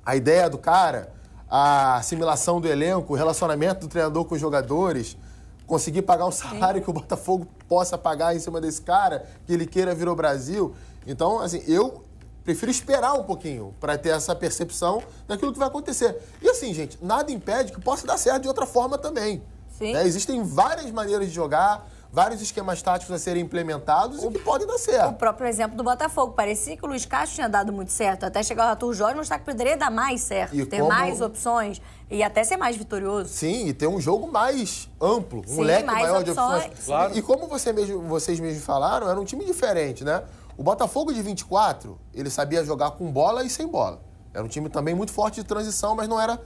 A ideia do cara, a assimilação do elenco, o relacionamento do treinador com os jogadores, conseguir pagar um salário que o Botafogo possa pagar em cima desse cara, que ele queira vir ao Brasil. Então, assim, eu prefiro esperar um pouquinho para ter essa percepção daquilo que vai acontecer. E assim, gente, nada impede que possa dar certo de outra forma também. Sim. Né? Existem várias maneiras de jogar, vários esquemas táticos a serem implementados e que podem dar certo. O próprio exemplo do Botafogo. Parecia que o Luiz Castro tinha dado muito certo. Até chegar o Arthur Jorge, mostrar que poderia dar mais certo. E ter como... mais opções e até ser mais vitorioso. Sim, e ter um jogo mais amplo. Um Sim, leque mais maior de opções. opções. Claro. E como vocês mesmos falaram, era um time diferente, né? O Botafogo de 24, ele sabia jogar com bola e sem bola. Era um time também muito forte de transição, mas não era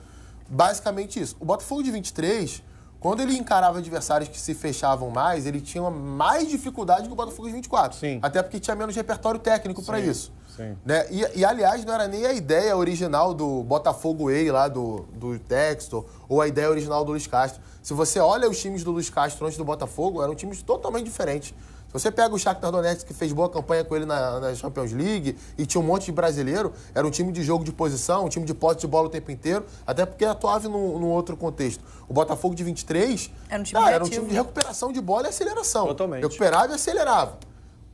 basicamente isso. O Botafogo de 23... Quando ele encarava adversários que se fechavam mais, ele tinha mais dificuldade que o Botafogo de 24. Sim. Até porque tinha menos repertório técnico para isso. Sim. Né? E, aliás, não era nem a ideia original do Botafogo Way lá do Textor, ou a ideia original do Luiz Castro. Se você olha os times do Luiz Castro antes do Botafogo, eram times totalmente diferentes. Se você pega o Shakhtar Donetsk, que fez boa campanha com ele na Champions League, e tinha um monte de brasileiro, era um time de jogo de posição, um time de posse de bola o tempo inteiro, até porque atuava num outro contexto. O Botafogo de 23 era um time de recuperação de bola e aceleração. Totalmente. Recuperava e acelerava.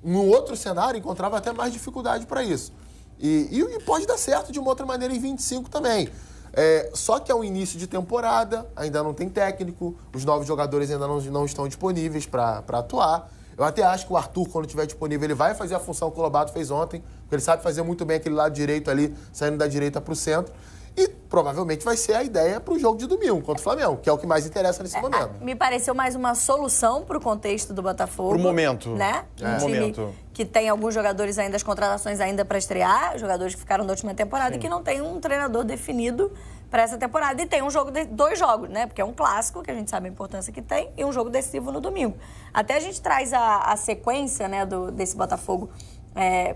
No outro cenário, encontrava até mais dificuldade para isso. E pode dar certo de uma outra maneira em 25 também. Só que é um início de temporada, ainda não tem técnico, os novos jogadores ainda não estão disponíveis para atuar. Eu até acho que o Arthur, quando estiver disponível, ele vai fazer a função que o Lobato fez ontem, porque ele sabe fazer muito bem aquele lado direito ali, saindo da direita para o centro. E provavelmente vai ser a ideia para o jogo de domingo contra o Flamengo, que é o que mais interessa nesse momento. Me pareceu mais uma solução para o contexto do Botafogo. Pro momento. Né? Um time que tem alguns jogadores ainda, as contratações ainda para estrear, jogadores que ficaram da última temporada e que não tem um treinador definido para essa temporada. E tem um jogo, 2 jogos, né? Porque é um clássico, que a gente sabe a importância que tem, e um jogo decisivo no domingo. Até a gente traz a sequência, né, desse Botafogo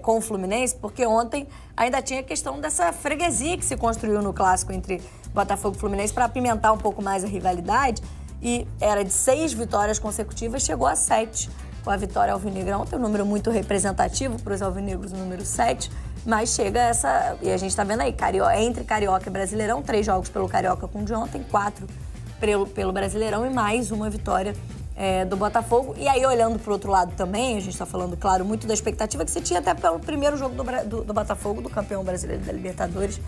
com o Fluminense, porque ontem ainda tinha a questão dessa freguesia que se construiu no clássico entre Botafogo e Fluminense para apimentar um pouco mais a rivalidade. E era de 6 vitórias consecutivas, chegou a 7 com a vitória alvinegra ontem, um número muito representativo para os alvinegros, o número 7, mas chega essa... E a gente está vendo aí, entre Carioca e Brasileirão, 3 jogos pelo Carioca com o de ontem, 4 pelo Brasileirão e mais uma vitória do Botafogo. E aí, olhando para o outro lado também, a gente está falando, claro, muito da expectativa que você tinha até pelo primeiro jogo do Botafogo, do campeão brasileiro da Libertadores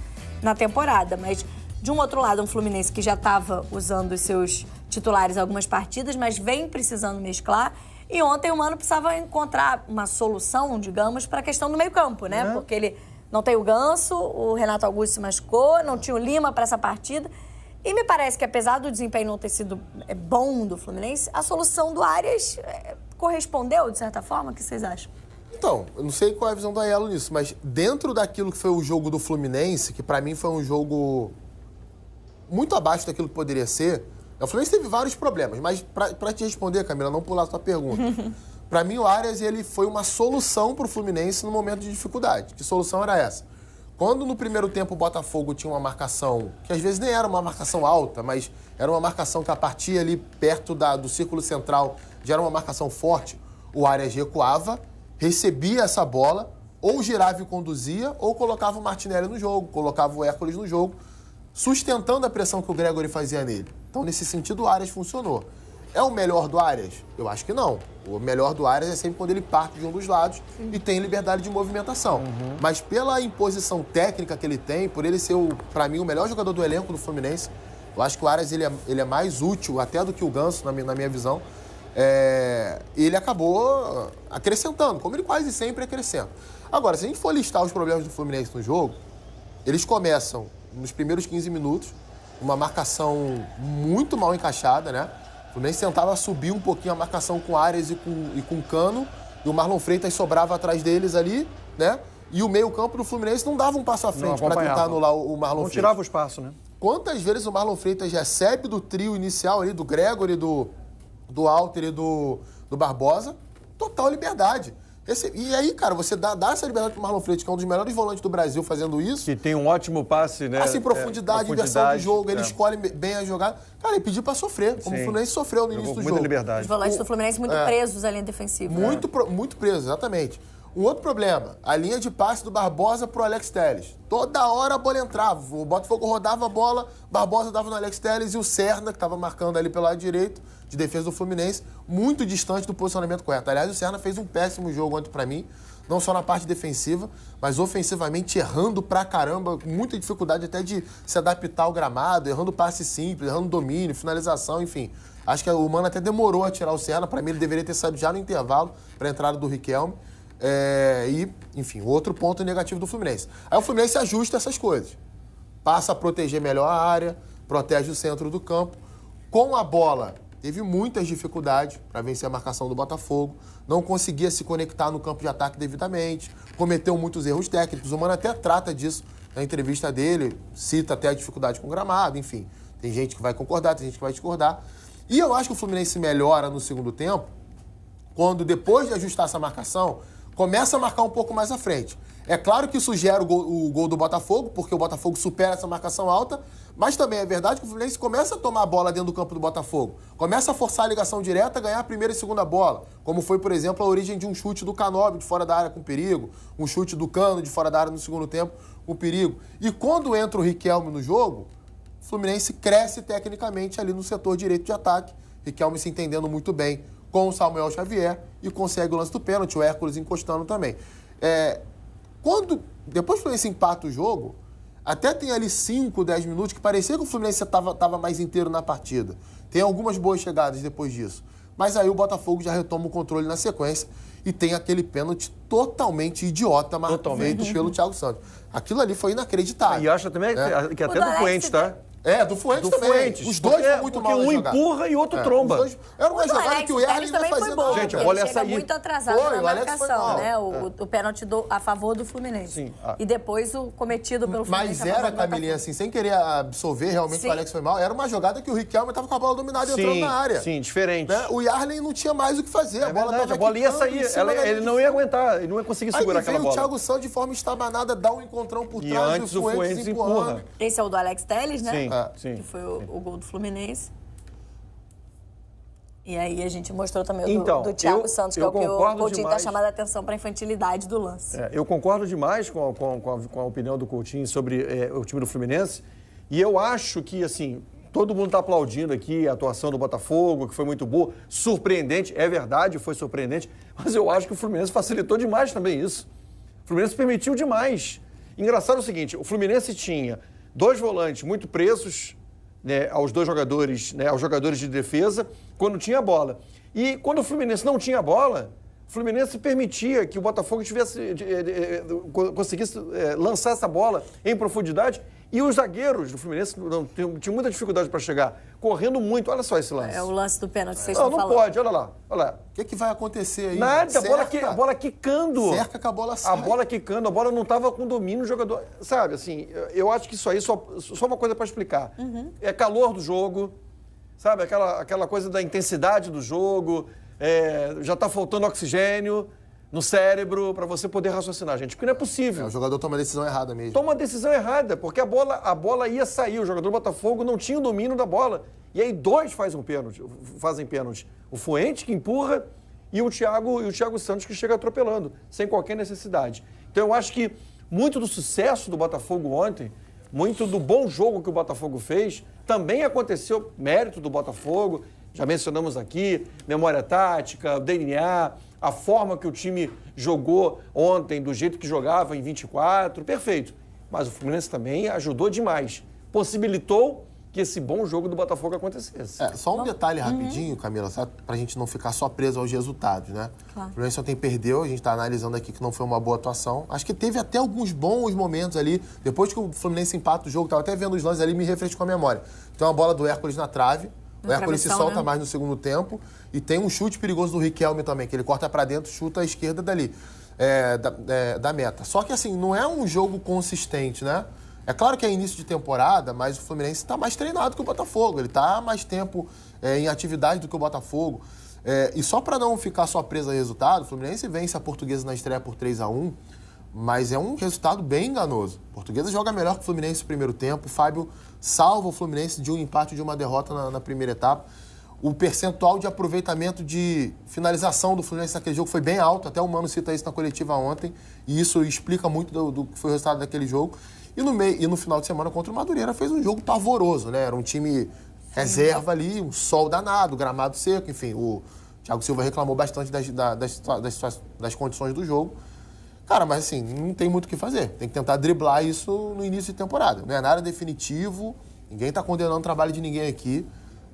na temporada, mas... De um outro lado, um Fluminense que já estava usando os seus titulares algumas partidas, mas vem precisando mesclar. E ontem o Mano precisava encontrar uma solução, digamos, para a questão do meio-campo, né? Porque ele não tem o Ganso, o Renato Augusto se machucou, não tinha o Lima para essa partida. E me parece que, apesar do desempenho não ter sido bom do Fluminense, a solução do Arias correspondeu, de certa forma? O que vocês acham? Então, eu não sei qual é a visão do Aiello nisso, mas dentro daquilo que foi o jogo do Fluminense, que para mim foi um jogo muito abaixo daquilo que poderia ser, o Fluminense teve vários problemas, mas para te responder, Camila, não pular a sua pergunta, para mim o Arias ele foi uma solução para o Fluminense no momento de dificuldade. Que solução era essa? Quando no primeiro tempo o Botafogo tinha uma marcação, que às vezes nem era uma marcação alta, mas era uma marcação que a partir ali perto do círculo central já era uma marcação forte, o Arias recuava, recebia essa bola, ou girava e conduzia, ou colocava o Martinelli no jogo, colocava o Hércules no jogo, sustentando a pressão que o Gregori fazia nele. Então, nesse sentido, o Arias funcionou. É o melhor do Arias? Eu acho que não. O melhor do Arias é sempre quando ele parte de um dos lados e tem liberdade de movimentação. Mas pela imposição técnica que ele tem, por ele ser, para mim, o melhor jogador do elenco do Fluminense, eu acho que o Arias ele é mais útil até do que o Ganso, na minha visão. Ele acabou acrescentando, como ele quase sempre acrescenta. Agora, se a gente for listar os problemas do Fluminense no jogo, eles começam nos primeiros 15 minutos, uma marcação muito mal encaixada, né? O Fluminense tentava subir um pouquinho a marcação com Arias e com Cano, e o Marlon Freitas sobrava atrás deles ali, né? E o meio-campo do Fluminense não dava um passo à frente para tentar anular o Marlon Freitas. Não tirava o espaço, né? Quantas vezes o Marlon Freitas recebe do trio inicial ali, do Gregori, do Alter e do Barbosa, total liberdade. E aí, cara, você dá essa liberdade pro Marlon Freitas, que é um dos melhores volantes do Brasil fazendo isso. Que tem um ótimo passe, né? Assim, profundidade, inversão de jogo, ele escolhe bem a jogada. Cara, ele pediu pra sofrer, como o Fluminense sofreu no início do jogo. Muita liberdade. Os volantes do Fluminense muito presos à linha defensiva. Muito presos, exatamente. Um outro problema, a linha de passe do Barbosa pro Alex Telles. Toda hora a bola entrava, o Botafogo rodava a bola, Barbosa dava no Alex Telles e o Serna, que estava marcando ali pelo lado direito, de defesa do Fluminense, muito distante do posicionamento correto. Aliás, o Serna fez um péssimo jogo ontem pra mim, não só na parte defensiva, mas ofensivamente errando pra caramba, com muita dificuldade até de se adaptar ao gramado, errando passe simples, errando domínio, finalização, enfim. Acho que o Mano até demorou a tirar o Serna, pra mim ele deveria ter saído já no intervalo pra entrada do Riquelme. Enfim, outro ponto negativo do Fluminense. Aí o Fluminense ajusta essas coisas. Passa a proteger melhor a área, protege o centro do campo. Com a bola, teve muitas dificuldades para vencer a marcação do Botafogo. Não conseguia se conectar no campo de ataque devidamente. Cometeu muitos erros técnicos. O Mano até trata disso na entrevista dele. Cita até a dificuldade com o gramado, enfim. Tem gente que vai concordar, tem gente que vai discordar. E eu acho que o Fluminense melhora no segundo tempo quando, depois de ajustar essa marcação, começa a marcar um pouco mais à frente. É claro que isso gera o gol do Botafogo, porque o Botafogo supera essa marcação alta, mas também é verdade que o Fluminense começa a tomar a bola dentro do campo do Botafogo. Começa a forçar a ligação direta, ganhar a primeira e segunda bola, como foi, por exemplo, a origem de um chute do Canóbio de fora da área com perigo, um chute do Cano de fora da área no segundo tempo com perigo. E quando entra o Riquelme no jogo, o Fluminense cresce tecnicamente ali no setor direito de ataque, Riquelme se entendendo muito bem com o Samuel Xavier e consegue o lance do pênalti, o Hércules encostando também. Depois que o Fluminense empata o jogo, até tem ali 5, 10 minutos que parecia que o Fluminense estava mais inteiro na partida. Tem algumas boas chegadas depois disso. Mas aí o Botafogo já retoma o controle na sequência e tem aquele pênalti totalmente idiota feito pelo Thiago Santos. Aquilo ali foi inacreditável. E acho também que até do Fuentes, tá? Do Fuentes também. Os dois foram muito mal. Porque um empurra e outro tromba. Dois... Era uma jogada que o Erling também foi bom. Gente, a bola ia chega sair. muito atrasado na marcação, né? O pênalti a favor do Fluminense. Sim. E depois o cometido pelo Fluminense. Mas era, Camilinha, assim, sem querer absolver realmente que o Alex foi mal, era uma jogada que o Riquelme estava com a bola dominada entrando na área. Sim, diferente. Né? O Yarley não tinha mais o que fazer. A bola ia sair. Ele não ia aguentar, ele não ia conseguir segurar aquela bola. O Thiago Santos, de forma estabanada, dá um encontrão por trás. E antes o Fuentes empurra. Esse é o do Alex Telles, né? Sim. Que foi o gol do Fluminense. E aí a gente mostrou também do Thiago Santos, que é o que o Coutinho está chamando a atenção para a infantilidade do lance. Eu concordo demais com a opinião do Coutinho sobre o time do Fluminense. E eu acho que, assim, todo mundo está aplaudindo aqui a atuação do Botafogo, que foi muito boa, surpreendente. É verdade, foi surpreendente. Mas eu acho que o Fluminense facilitou demais também isso. O Fluminense permitiu demais. Engraçado o seguinte, o Fluminense tinha 2 volantes muito presos, né, aos jogadores de defesa, quando tinha a bola. E quando o Fluminense não tinha a bola, o Fluminense permitia que o Botafogo conseguisse lançar essa bola em profundidade. E os zagueiros do Fluminense tinham muita dificuldade para chegar, correndo muito. Olha só esse lance. É o lance do pênalti que vocês estão falando. Não pode, olha lá. O que vai acontecer aí? Nada, a bola quicando. Cerca que a bola sai. A bola quicando, a bola não estava com domínio do jogador. Sabe, assim, eu acho que isso aí, só uma coisa para explicar. É calor do jogo, sabe, aquela coisa da intensidade do jogo, já está faltando oxigênio no cérebro para você poder raciocinar, gente, porque não é possível. O jogador toma a decisão errada mesmo. Toma a decisão errada, porque a bola ia sair, o jogador do Botafogo não tinha o domínio da bola. E aí 2 fazem pênalti. O Fuentes que empurra e o Thiago Santos que chega atropelando, sem qualquer necessidade. Então eu acho que muito do sucesso do Botafogo ontem, muito do bom jogo que o Botafogo fez, também aconteceu mérito do Botafogo. Já mencionamos aqui, memória tática, DNA, a forma que o time jogou ontem, do jeito que jogava em 24, perfeito. Mas o Fluminense também ajudou demais. Possibilitou que esse bom jogo do Botafogo acontecesse. Só um detalhe rapidinho, Camila, pra gente não ficar só preso aos resultados, né? Claro. O Fluminense ontem perdeu, a gente tá analisando aqui que não foi uma boa atuação. Acho que teve até alguns bons momentos ali, depois que o Fluminense empata o jogo, tava até vendo os lances ali, me refrescou a memória. Tem uma bola do Hércules na trave, o Hércules se solta mais no segundo tempo e tem um chute perigoso do Riquelme também, que ele corta pra dentro, chuta à esquerda dali, da meta. Só que assim, não é um jogo consistente, né? É claro que é início de temporada, mas o Fluminense está mais treinado que o Botafogo. Ele está há mais tempo em atividade do que o Botafogo. E só para não ficar só preso a resultado, o Fluminense vence a Portuguesa na estreia por 3-1, mas é um resultado bem enganoso. A Portuguesa joga melhor que o Fluminense no primeiro tempo. O Fábio salva o Fluminense de um empate e de uma derrota na primeira etapa. O percentual de aproveitamento de finalização do Fluminense naquele jogo foi bem alto. Até o Mano cita isso na coletiva ontem. E isso explica muito do que foi o resultado daquele jogo. E no final de semana contra o Madureira fez um jogo pavoroso, né? Era um time reserva ali, um sol danado, gramado seco, enfim. O Thiago Silva reclamou bastante das condições do jogo. Cara, mas assim, não tem muito o que fazer. Tem que tentar driblar isso no início de temporada. Não é nada definitivo, ninguém está condenando o trabalho de ninguém aqui,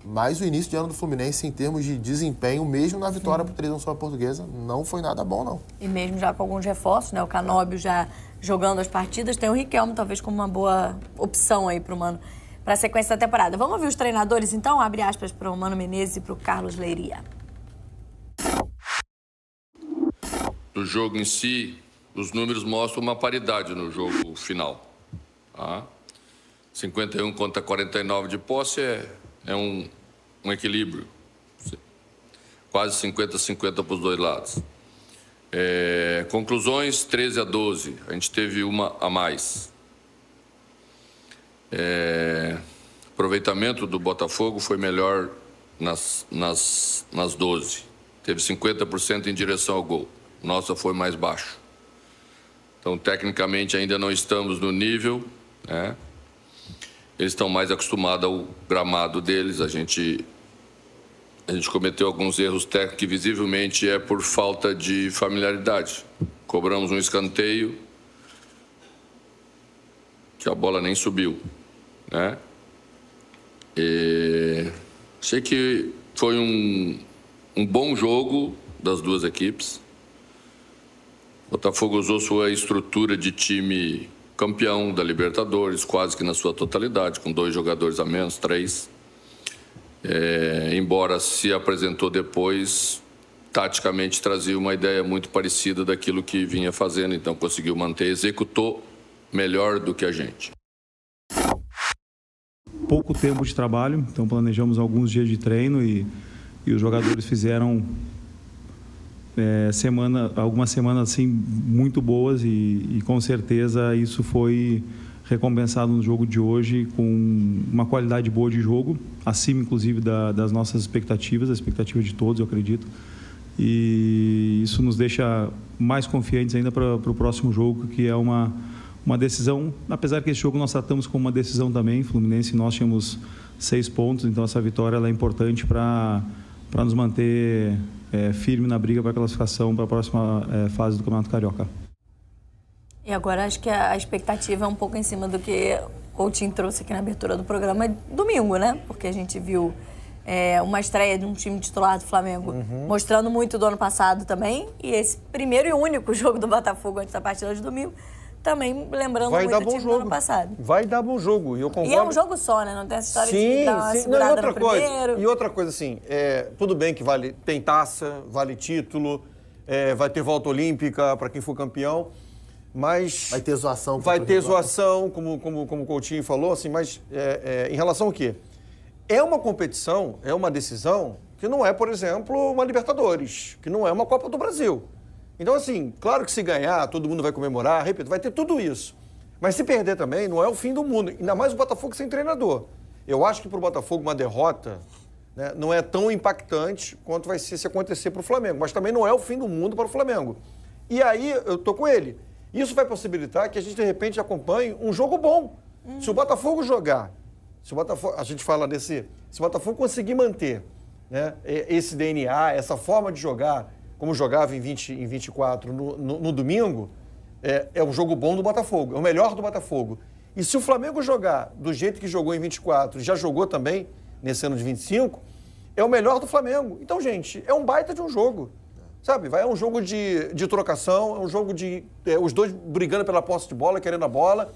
mas o início de ano do Fluminense, em termos de desempenho, mesmo na vitória por 3-1 sobre a Portuguesa, não foi nada bom, não. E mesmo já com alguns reforços, né? O Canóbio já jogando as partidas, tem o Riquelme talvez como uma boa opção aí para o Mano, para a sequência da temporada. Vamos ouvir os treinadores, então? Abre aspas para o Mano Menezes e para o Carlos Leiria. No jogo em si, os números mostram uma paridade no jogo final. Tá? 51 contra 49 de posse é um equilíbrio. Quase 50-50 para os dois lados. Conclusões, 13-12. A gente teve uma a mais. Aproveitamento do Botafogo foi melhor nas 12. Teve 50% em direção ao gol. Nossa foi mais baixo. Então, tecnicamente, ainda não estamos no nível, né? Eles estão mais acostumados ao gramado deles. A gente cometeu alguns erros técnicos que visivelmente é por falta de familiaridade. Cobramos um escanteio que a bola nem subiu, né? Achei que foi um bom jogo das duas equipes. O Botafogo usou sua estrutura de time campeão da Libertadores, quase que na sua totalidade, com 2 jogadores a menos, 3. Embora se apresentou depois, taticamente trazia uma ideia muito parecida daquilo que vinha fazendo, então conseguiu manter, executou melhor do que a gente. Pouco tempo de trabalho, então planejamos alguns dias de treino e os jogadores fizeram algumas semanas assim muito boas e com certeza isso foi recompensado no jogo de hoje com uma qualidade boa de jogo, acima inclusive das nossas expectativas, a expectativa de todos, eu acredito. E isso nos deixa mais confiantes ainda para o próximo jogo, que é uma decisão, apesar que esse jogo nós tratamos como uma decisão também. Fluminense, nós tínhamos 6 pontos, então essa vitória ela é importante para nos manter firme na briga para a classificação para a próxima fase do Campeonato Carioca. E agora acho que a expectativa é um pouco em cima do que o Coutinho trouxe aqui na abertura do programa domingo, né? Porque a gente viu uma estreia de um time titular do Flamengo mostrando muito do ano passado também. E esse primeiro e único jogo do Botafogo antes da partida de domingo também lembrando muito o time do ano passado. Vai dar bom jogo. E eu concordo. E é um jogo só, né? Não tem essa história de dar uma segurada no primeiro. E outra coisa, assim, tudo bem que tem taça, vale título, vai ter volta olímpica para quem for campeão, mas... Vai ter zoação. Vai ter zoação, como o Coutinho falou, assim, mas em relação ao quê? É uma competição, é uma decisão que não é, por exemplo, uma Libertadores, que não é uma Copa do Brasil. Então, assim, claro que se ganhar, todo mundo vai comemorar, repito, vai ter tudo isso. Mas se perder também, não é o fim do mundo. Ainda mais o Botafogo sem treinador. Eu acho que para o Botafogo uma derrota, né, não é tão impactante quanto vai ser se acontecer para o Flamengo. Mas também não é o fim do mundo para o Flamengo. E aí, eu tô com ele. Isso vai possibilitar que a gente, de repente, acompanhe um jogo bom. Se o Botafogo jogar, a gente fala se o Botafogo conseguir manter, né, esse DNA, essa forma de jogar, como jogava em 24 no domingo, é um jogo bom do Botafogo, é o melhor do Botafogo. E se o Flamengo jogar do jeito que jogou em 24, já jogou também nesse ano de 25, é o melhor do Flamengo. Então, gente, é um baita de um jogo, sabe? É um jogo de trocação, é um jogo de os dois brigando pela posse de bola, querendo a bola.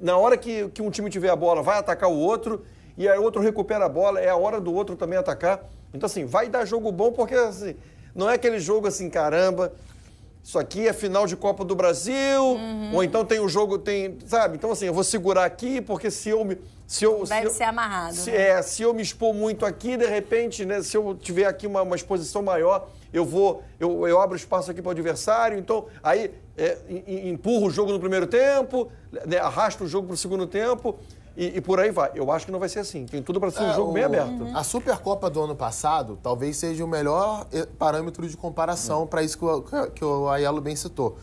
Na hora que um time tiver a bola, vai atacar o outro, e aí o outro recupera a bola, é a hora do outro também atacar. Então, assim, vai dar jogo bom, porque assim, não é aquele jogo assim, caramba, isso aqui é final de Copa do Brasil, ou então tem o jogo, sabe? Então, assim, eu vou segurar aqui, porque deve ser amarrado. Se eu me expor muito aqui, de repente, né, se eu tiver aqui uma exposição maior, eu abro espaço aqui para o adversário, então aí empurro o jogo no primeiro tempo, né, arrasto o jogo para o segundo tempo. E por aí vai. Eu acho que não vai ser assim. Tem tudo para ser um jogo bem aberto. A Supercopa do ano passado talvez seja o melhor parâmetro de comparação para isso que o Aiello bem citou.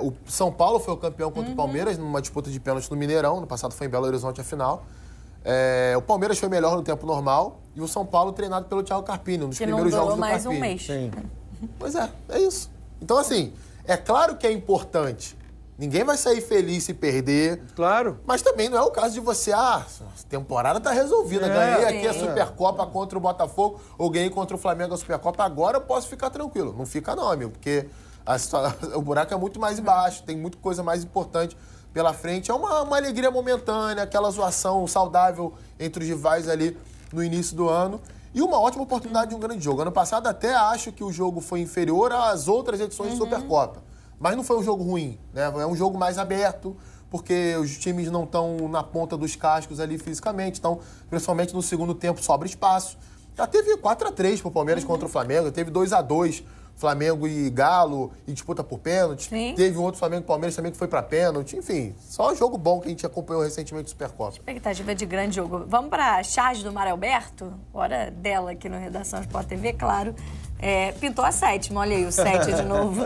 O São Paulo foi o campeão contra o Palmeiras numa disputa de pênalti no Mineirão. No passado foi em Belo Horizonte a final. O Palmeiras foi melhor no tempo normal e o São Paulo treinado pelo Thiago Carpini, um dos primeiros jogos do mais Carpini. Um mês. Sim. Pois é isso. Então, assim, é claro que é importante. Ninguém vai sair feliz se perder. Claro. Mas também não é o caso de você, a temporada tá resolvida. Ganhei aqui a Supercopa contra o Botafogo, ou ganhei contra o Flamengo a Supercopa, agora eu posso ficar tranquilo. Não fica não, amigo, porque o buraco é muito mais embaixo, tem muita coisa mais importante pela frente. É uma alegria momentânea, aquela zoação saudável entre os rivais ali no início do ano. E uma ótima oportunidade de um grande jogo. Ano passado até acho que o jogo foi inferior às outras edições de Supercopa. Mas não foi um jogo ruim, né? É um jogo mais aberto, porque os times não estão na ponta dos cascos ali fisicamente, então, principalmente no segundo tempo, sobra espaço. Já teve 4-3 pro Palmeiras contra o Flamengo, teve 2-2 Flamengo e Galo, e disputa por pênalti. Sim. Teve um outro Flamengo e Palmeiras também que foi pra pênalti. Enfim, só jogo bom que a gente acompanhou recentemente do Supercopa. Expectativa de grande jogo. Vamos para a charge do Mário Alberto, hora dela aqui no Redação Sport TV, claro. Pintou a 7ª, olha aí, o 7 de novo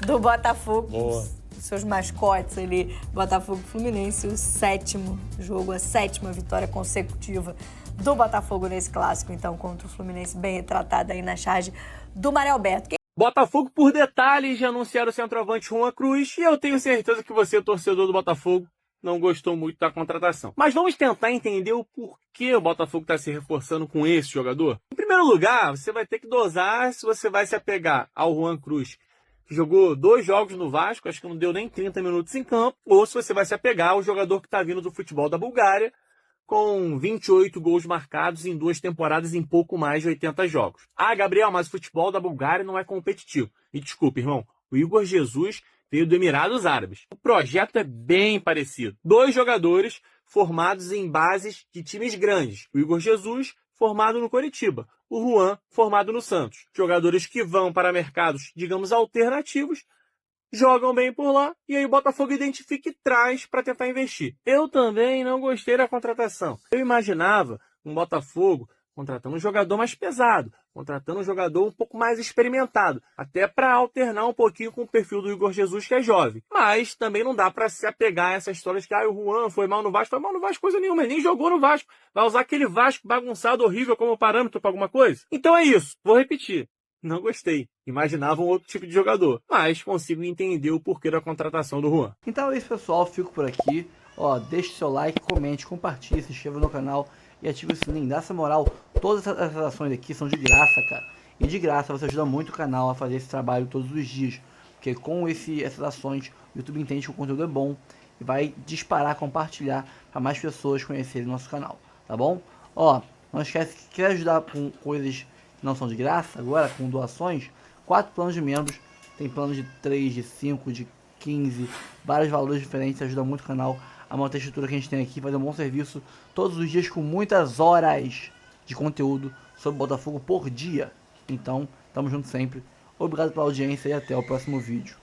do Botafogo. Boa. Seus mascotes ali, Botafogo e Fluminense, o 7º jogo, a 7ª vitória consecutiva do Botafogo nesse clássico, então, contra o Fluminense, bem retratado aí na charge do Mário Alberto. Botafogo, por detalhes, já anunciaram o centroavante Juan Cruz, e eu tenho certeza que você, torcedor do Botafogo, não gostou muito da contratação. Mas vamos tentar entender o porquê o Botafogo está se reforçando com esse jogador. Em primeiro lugar, você vai ter que dosar se você vai se apegar ao Juan Cruz que jogou 2 jogos no Vasco, acho que não deu nem 30 minutos em campo, ou se você vai se apegar ao jogador que está vindo do futebol da Bulgária, com 28 gols marcados em 2 temporadas em pouco mais de 80 jogos. Ah, Gabriel, mas o futebol da Bulgária não é competitivo. E desculpe, irmão, o Igor Jesus veio do Emirados Árabes. O projeto é bem parecido. 2 jogadores formados em bases de times grandes. O Igor Jesus, formado no Coritiba. O Juan, formado no Santos. Jogadores que vão para mercados, digamos, alternativos, jogam bem por lá, e aí o Botafogo identifica e traz para tentar investir. Eu também não gostei da contratação. Eu imaginava um Botafogo contratando um jogador mais pesado, contratando um jogador um pouco mais experimentado, até para alternar um pouquinho com o perfil do Igor Jesus, que é jovem. Mas também não dá para se apegar a essa história de que o Juan foi mal no Vasco. Foi mal no Vasco coisa nenhuma, ele nem jogou no Vasco. Vai usar aquele Vasco bagunçado, horrível, como parâmetro para alguma coisa? Então é isso, vou repetir. Não gostei. Imaginava um outro tipo de jogador. Mas consigo entender o porquê da contratação do Juan. Então é isso, pessoal. Fico por aqui. Deixe seu like, comente, compartilhe, se inscreva no canal e ative o sininho. Dá essa moral. Todas essas ações aqui são de graça, cara. E de graça você ajuda muito o canal a fazer esse trabalho todos os dias. Porque com essas ações, o YouTube entende que o conteúdo é bom e vai disparar, compartilhar para mais pessoas conhecerem o nosso canal. Tá bom? Não esquece que quer ajudar com coisas não são de graça, agora com doações, 4 planos de membros, tem planos de 3, de 5, de 15, vários valores diferentes, ajuda muito o canal a manter a estrutura que a gente tem aqui, fazer um bom serviço todos os dias com muitas horas de conteúdo sobre Botafogo por dia. Então, tamo junto sempre, obrigado pela audiência e até o próximo vídeo.